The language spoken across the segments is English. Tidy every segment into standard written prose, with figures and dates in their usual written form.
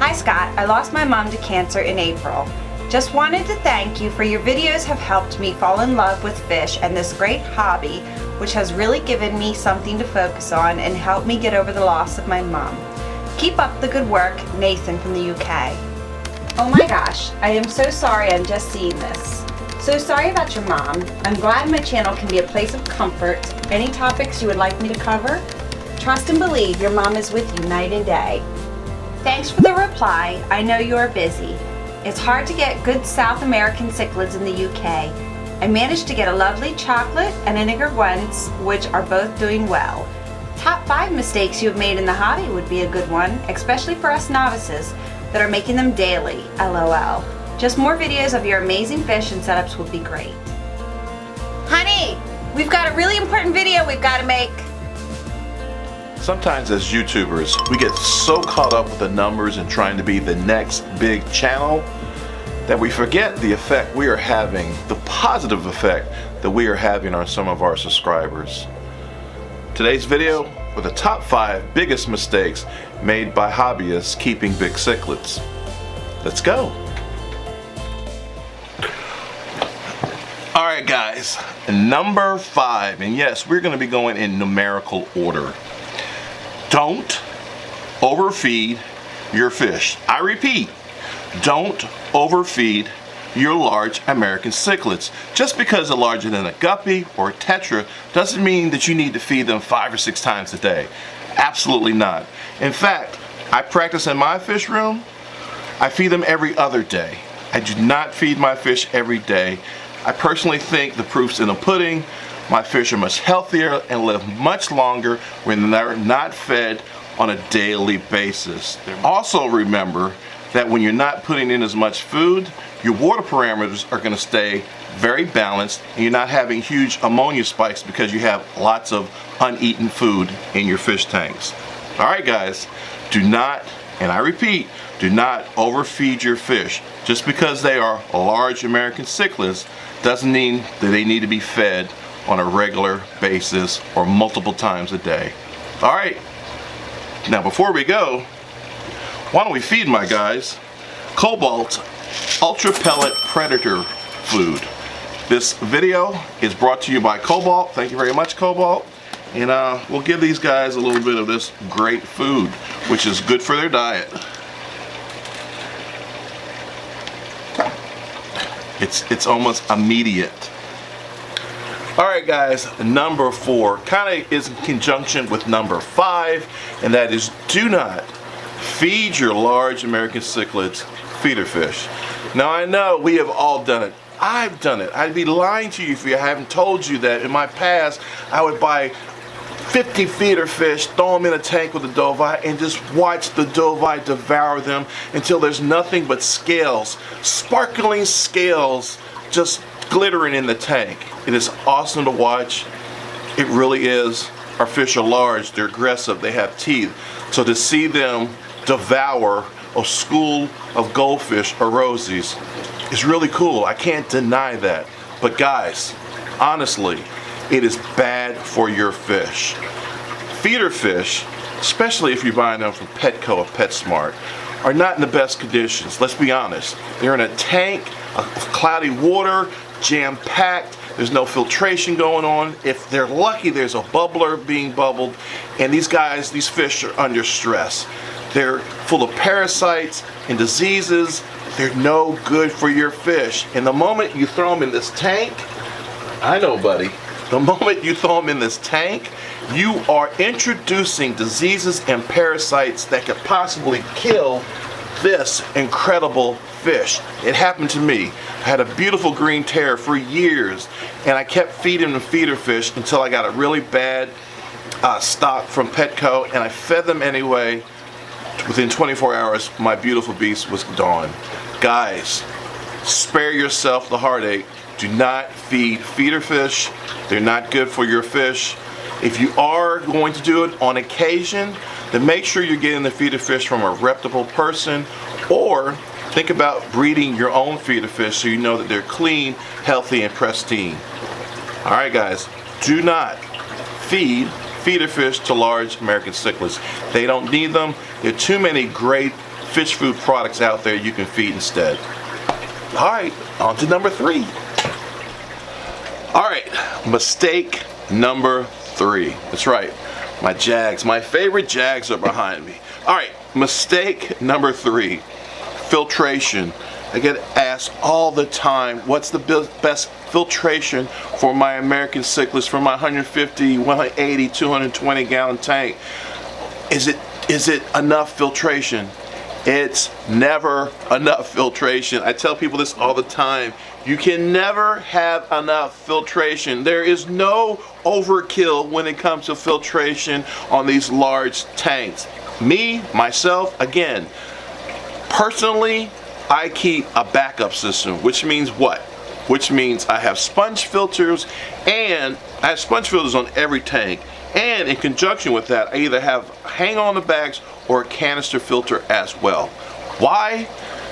Hi Scott, I lost my mom to cancer in April. Just wanted to thank you for your videos have helped me fall in love with fish and this great hobby, which has really given me something to focus on and helped me get over the loss of my mom. Keep up the good work, Nathan from the UK. Oh my gosh, I am so sorry I'm just seeing this. So sorry about your mom. I'm glad my channel can be a place of comfort. Any topics you would like me to cover? Trust and believe your mom is with you night and day. Thanks for the reply. I know you are busy. It's hard to get good South American cichlids in the UK. I managed to get a lovely chocolate and a nigger once, which are both doing well. Top 5 mistakes you have made in the hobby would be a good one, especially for us novices that are making them daily, LOL. Just more videos of your amazing fish and setups would be great. Honey, we've got a really important video we've got to make. Sometimes as YouTubers, we get so caught up with the numbers and trying to be the next big channel that we forget the effect we are having, the positive effect that we are having on some of our subscribers. Today's video were the top 5 biggest mistakes made by hobbyists keeping big cichlids. Let's go. Alright guys, number 5, and yes, we're going to be going in numerical order. Don't overfeed your fish. I repeat, don't overfeed your large American cichlids. Just because they're larger than a guppy or a tetra doesn't mean that you need to feed them 5 or 6 times a day. Absolutely not. In fact, I practice in my fish room. I feed them every other day. I do not feed my fish every day. I personally think the proof's in the pudding. My fish are much healthier and live much longer when they're not fed on a daily basis. Also remember that when you're not putting in as much food, your water parameters are going to stay very balanced and you're not having huge ammonia spikes because you have lots of uneaten food in your fish tanks. Alright guys, do not, and I repeat, do not overfeed your fish. Just because they are large American cichlids doesn't mean that they need to be fed on a regular basis or multiple times a day. Alright, now before we go, why don't we feed my guys Cobalt Ultra Pellet Predator Food. This video is brought to you by Cobalt. Thank you very much, Cobalt. And we'll give these guys a little bit of this great food, which is good for their diet. It's almost immediate. Alright guys, number 4 kind of is in conjunction with number 5, and that is do not feed your large American cichlids feeder fish. Now I know we have all done it. I've done it. I'd be lying to you if I haven't told you that in my past I would buy 50 feeder fish, throw them in a tank with a doveye, and just watch the doveye devour them until there's nothing but scales, sparkling scales, just glittering in the tank. It is awesome to watch. It really is. Our fish are large, they're aggressive, they have teeth. So to see them devour a school of goldfish or rosies is really cool. I can't deny that. But guys, honestly, it is bad for your fish. Feeder fish, especially if you're buying them from Petco or PetSmart, are not in the best conditions. Let's be honest. They're in a tank of cloudy water, jam-packed. There's no filtration going on. If they're lucky, there's a bubbler being bubbled. And these guys, these fish are under stress. They're full of parasites and diseases. They're no good for your fish. And the moment you throw them in this tank, I know, buddy, the moment you throw them in this tank, you are introducing diseases and parasites that could possibly kill this incredible fish. It happened to me. I had a beautiful green terror for years, and I kept feeding them feeder fish until I got a really bad stock from Petco, and I fed them anyway. Within 24 hours, my beautiful beast was gone. Guys, spare yourself the heartache. Do not feed feeder fish. They're not good for your fish. If you are going to do it on occasion, then make sure you're getting the feeder fish from a reputable person, or think about breeding your own feeder fish so you know that they're clean, healthy, and pristine. Alright guys, do not feed feeder fish to large American cichlids. They don't need them. There are too many great fish food products out there you can feed instead. All right, on to number 3. All right, mistake number 3. That's right, my Jags, my favorite Jags are behind me. All right, mistake number 3, filtration. I get asked all the time, what's the best filtration for my American cichlids, for my 150, 180, 220 gallon tank? Is it enough filtration? It's never enough filtration. I tell people this all the time. You can never have enough filtration. There is no overkill when it comes to filtration on these large tanks. Myself, again, personally, I keep a backup system, which means what? Which means I have sponge filters, and I have sponge filters on every tank. And in conjunction with that, I either have hang on the bags or a canister filter as well. Why?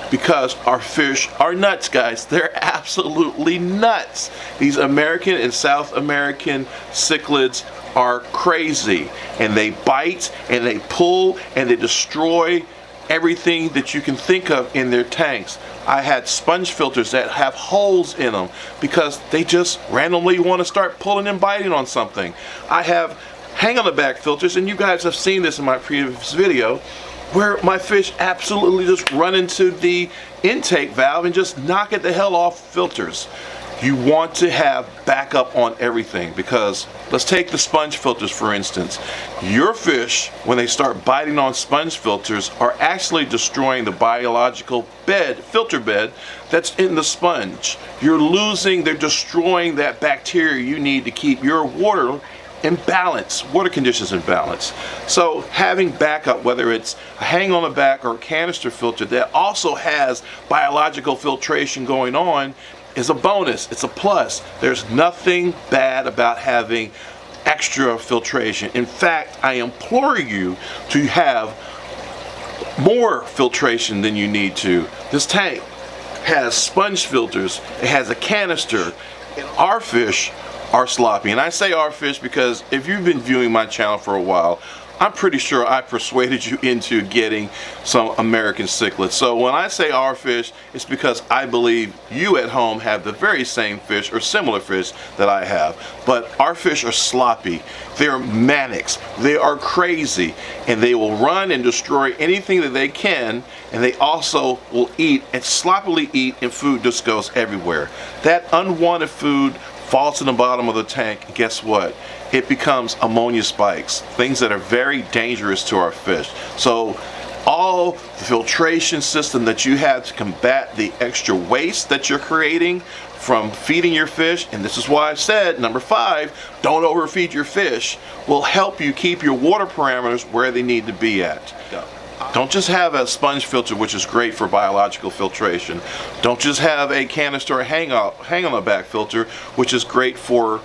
Because our fish are nuts, guys. They're absolutely nuts. These American and South American cichlids are crazy, and they bite and they pull and they destroy everything that you can think of in their tanks. I had sponge filters that have holes in them because they just randomly want to start pulling and biting on something. I have hang on the back filters, and you guys have seen this in my previous video, where my fish absolutely just run into the intake valve and just knock it the hell off filters. You want to have backup on everything, because let's take the sponge filters for instance. Your fish, when they start biting on sponge filters, are actually destroying the biological filter bed that's in the sponge. They're destroying that bacteria you need to keep your water in balance, water conditions in balance. So having backup, whether it's a hang on the back or a canister filter that also has biological filtration going on, is a bonus. It's a plus. There's nothing bad about having extra filtration. In fact, I implore you to have more filtration than you need to. This tank has sponge filters, it has a canister, and our fish are sloppy. And I say our fish because if you've been viewing my channel for a while, I'm pretty sure I persuaded you into getting some American cichlids. So when I say our fish, it's because I believe you at home have the very same fish or similar fish that I have. But our fish are sloppy. They're manics. They are crazy. And they will run and destroy anything that they can. And they also will eat and sloppily eat, and food just goes everywhere. That unwanted food falls to the bottom of the tank, and guess what? It becomes ammonia spikes, things that are very dangerous to our fish. So all the filtration system that you have to combat the extra waste that you're creating from feeding your fish, and this is why I said number 5, don't overfeed your fish, will help you keep your water parameters where they need to be at. Don't just have a sponge filter, which is great for biological filtration. Don't just have a canister or hang on the back filter, which is great for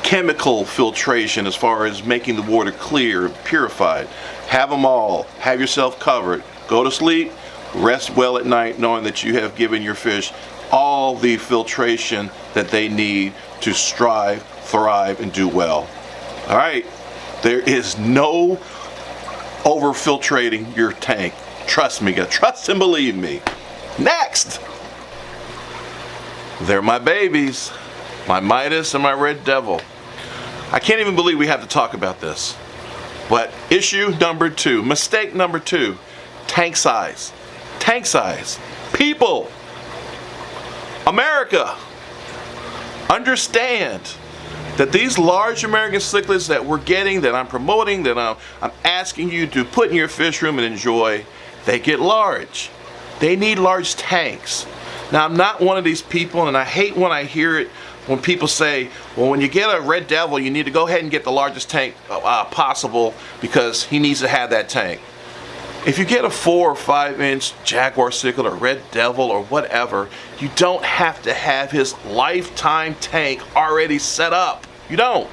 chemical filtration as far as making the water clear, purified. Have them all. Have yourself covered. Go to sleep, rest well at night, knowing that you have given your fish all the filtration that they need to strive, thrive, and do well. All right, there is no over-filtrating your tank. Trust me, guys. Trust and believe me. Next, they're my babies, my Midas and my Red Devil. I can't even believe we have to talk about this. But issue number 2, mistake number 2, tank size. Tank size. People, America, understand that these large American cichlids that we're getting, that I'm promoting, that I'm asking you to put in your fish room and enjoy, they get large. They need large tanks. Now, I'm not one of these people, and I hate when I hear it when people say, well, when you get a Red Devil, you need to go ahead and get the largest tank possible because he needs to have that tank. If you get a 4 or 5 inch Jaguar cichlid or Red Devil or whatever, you don't have to have his lifetime tank already set up. You don't.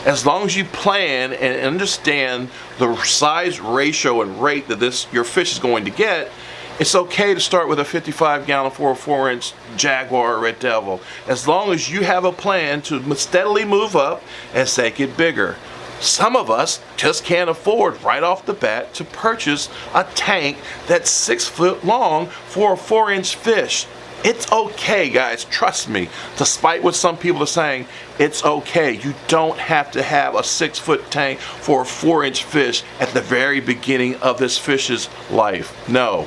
As long as you plan and understand the size ratio and rate that your fish is going to get, it's okay to start with a 55 gallon 4 or 4 inch Jaguar or Red Devil. As long as you have a plan to steadily move up as they get bigger. Some of us just can't afford right off the bat to purchase a tank that's 6 foot long for a 4-inch fish. It's okay, guys, trust me. Despite what some people are saying, it's okay. You don't have to have a 6-foot tank for a 4-inch fish at the very beginning of this fish's life. No.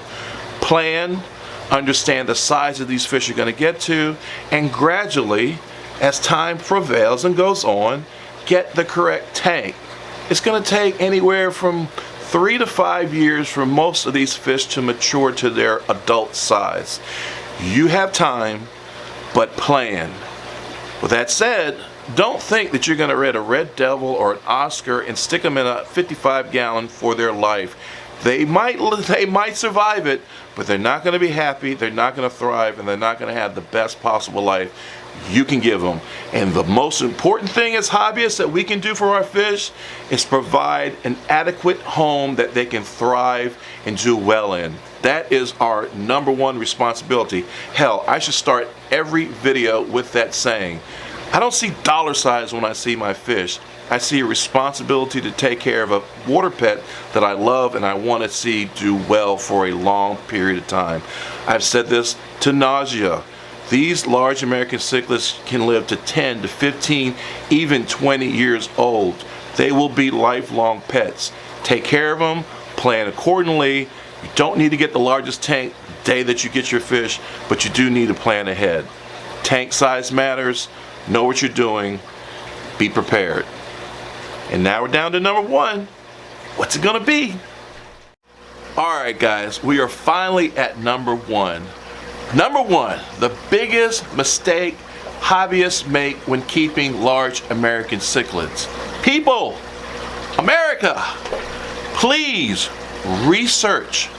Plan, understand the size of these fish you're going to get to, and gradually, as time prevails and goes on, get the correct tank. It's going to take anywhere from 3 to 5 years for most of these fish to mature to their adult size. You have time, but plan. With that said, don't think that you're going to rent a Red Devil or an Oscar and stick them in a 55-gallon for their life. They might survive it, but they're not going to be happy, they're not going to thrive, and they're not going to have the best possible life you can give them. And the most important thing as hobbyists that we can do for our fish is provide an adequate home that they can thrive and do well in. That is our #1 responsibility. Hell, I should start every video with that saying. I don't see dollar signs when I see my fish. I see a responsibility to take care of a water pet that I love and I want to see do well for a long period of time. I've said this to nausea. These large American cichlids can live to 10 to 15, even 20 years old. They will be lifelong pets. Take care of them, plan accordingly. You don't need to get the largest tank the day that you get your fish, but you do need to plan ahead. Tank size matters. Know what you're doing. Be prepared. And now we're down to #1. What's it gonna be? Alright guys, we are finally at #1. #1, the biggest mistake hobbyists make when keeping large American cichlids. People, America, please research.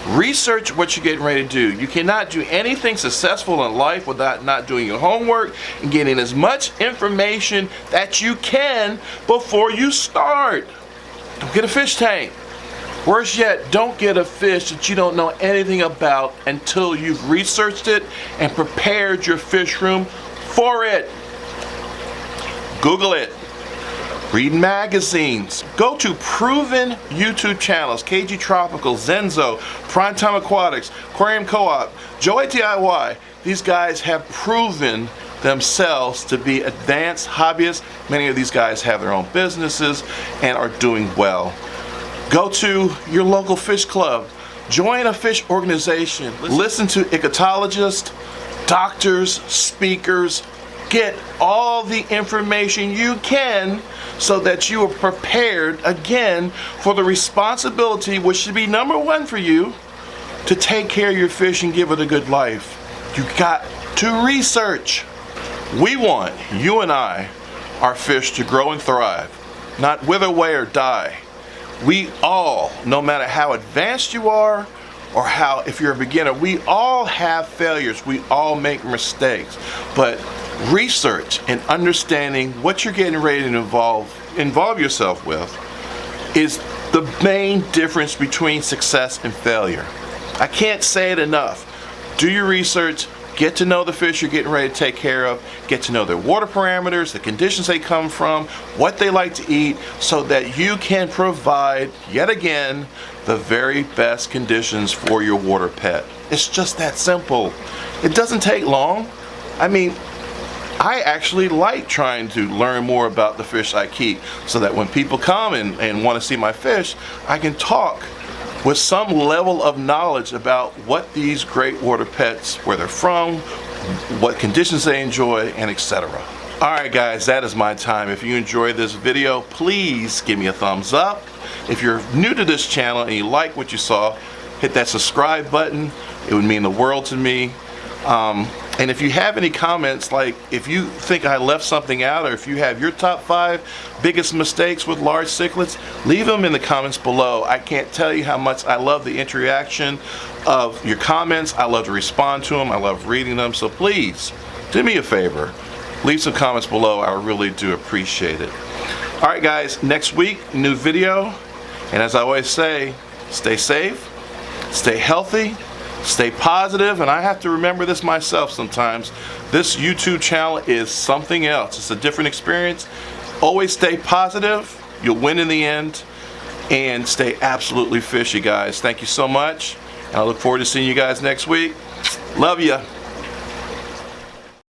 Research what you're getting ready to do. You cannot do anything successful in life without not doing your homework and getting as much information that you can before you start. Don't get a fish tank. Worse yet, don't get a fish that you don't know anything about until you've researched it and prepared your fish room for it. Google it. Read magazines. Go to proven YouTube channels. KG Tropical, Zenzo, Primetime Aquatics, Aquarium Co-op, Joey DIY. These guys have proven themselves to be advanced hobbyists. Many of these guys have their own businesses and are doing well. Go to your local fish club. Join a fish organization. Listen to ecologists, doctors, speakers. Get all the information you can so that you are prepared again for the responsibility, which should be #1 for you, to take care of your fish and give it a good life. You got to research. We want, you and I, our fish to grow and thrive, not wither away or die. We all, no matter how advanced you are or how, if you're a beginner, we all have failures. We all make mistakes. But research and understanding what you're getting ready to involve yourself with is the main difference between success and failure. I can't say it enough. Do your research, get to know the fish you're getting ready to take care of, get to know their water parameters, the conditions they come from, what they like to eat, so that you can provide, yet again, the very best conditions for your water pet. It's just that simple. It doesn't take long. I mean, I actually like trying to learn more about the fish I keep so that when people come and want to see my fish, I can talk with some level of knowledge about what these great water pets, where they're from, what conditions they enjoy, and etc. Alright guys, that is my time. If you enjoyed this video, please give me a thumbs up. If you're new to this channel and you like what you saw, hit that subscribe button. It would mean the world to me. And if you have any comments, like if you think I left something out, or if you have your top 5 biggest mistakes with large cichlids, leave them in the comments below. I can't tell you how much I love the interaction of your comments. I love to respond to them. I love reading them. So please, do me a favor. Leave some comments below. I really do appreciate it. Alright guys, next week, new video. And as I always say, stay safe, stay healthy, stay positive, and I have to remember this myself sometimes. This YouTube channel is something else. It's a different experience. Always stay positive You'll win in the end, and stay absolutely fishy, guys. Thank you so much, and I look forward to seeing you guys next week. Love ya.